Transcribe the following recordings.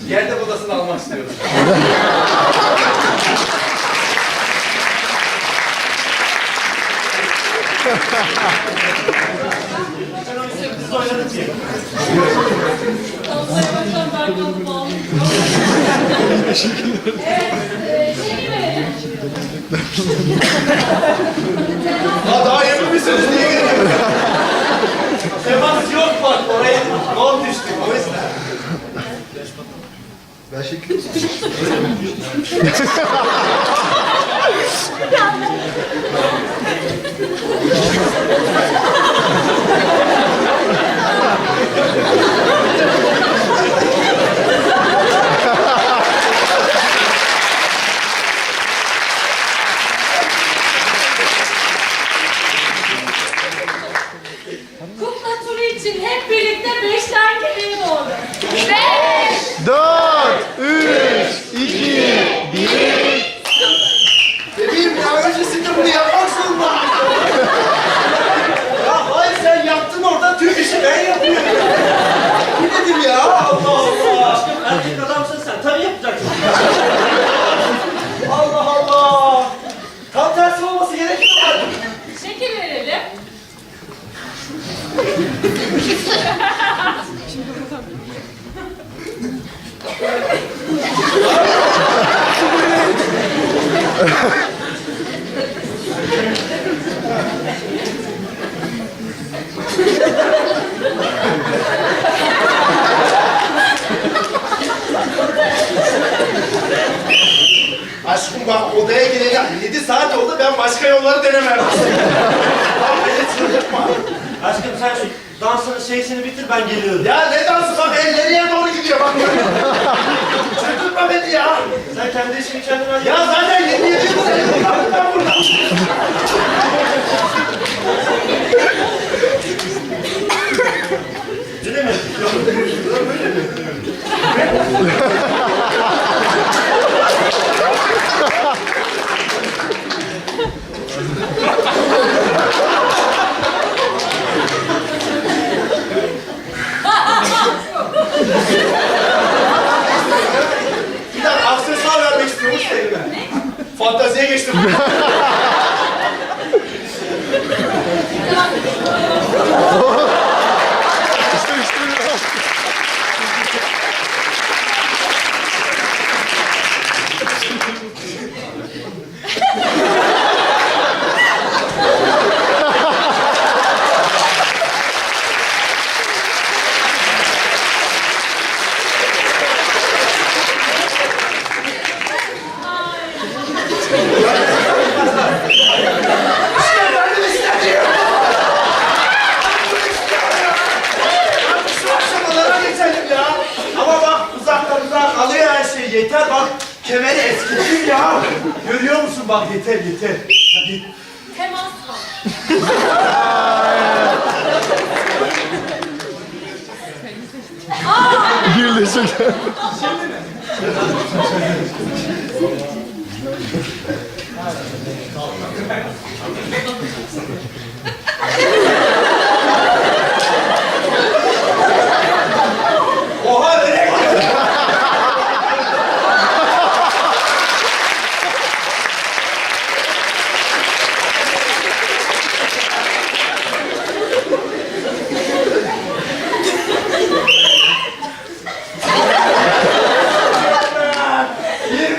Yerde odasını almak istiyorum. Ben o yüzden biz oynadık diye. Ya daha emin misiniz? Niye geliyorsunuz? Temas yok bak, oraya gol düştü. O yüzden. Ben şekil. Kukla turu için hep birlikte beşler geriye doğru. 4, 3, 2, Bebeğim ya öncesinde bunu yapmak zorunda. Ya hayır sen yaptın orada, tüm işi ben yapıyorum. Bu nedir ya? Allah Allah. Aşkım erkek adamsın sen, tabii yapacaksın. Allah Allah. Tam tersi olması gerekiyor mu? Şekil verelim. Aşkım bak odaya gireli 7 saat oldu ben başka yolları denemem. Tamam beni çıldırtma. Aşkım sen şu dansının şeysini bitir, ben geliyorum. Ya ne dansı bak el nereye doğru gidiyor bak. Çıldırtma beni ya. Sen kendi işini kendin hallet. Ya zaten 7 yıl elim kaldım ben burada. Öyle mi? Bir dakika aksesuar vermek istiyormuş elime. Fanteziye geçtim. Şu aşamalara geçelim ya. Ama bak uzaklarından alıyor her şeyi. Yeter bak. Kemeri eskitim ya. Görüyor musun bak yeter yeter. Hadi. Temas var. birleşik. Oha nereye gidiyorsun?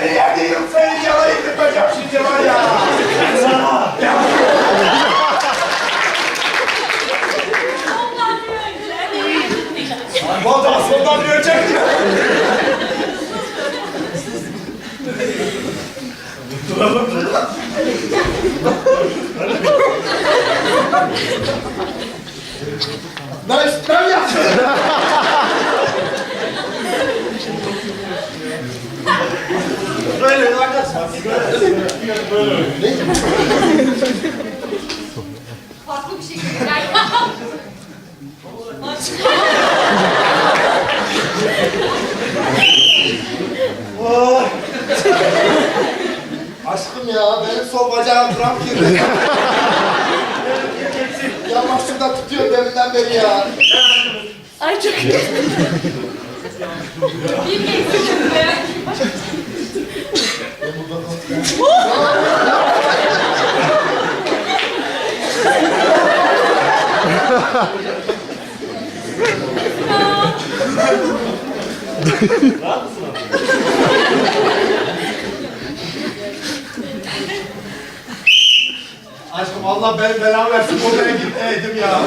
Bir yerde yiyorum seni yalayıp yapacağım şimdi var ya. Sana. Ondan bir önce. Valla sondan bir ölçek ya. Ben yaptım. Böyle arkadaşlar. Farklı bir şekilde. Aşkım ya benim sol bacağım kramp girdi. Ya bak şurada tutuyor deminden beri ya. Ay çok iyi. Bir geçsiniz be. Aşkım Allah belanı versin, oraya gitmeydim ya.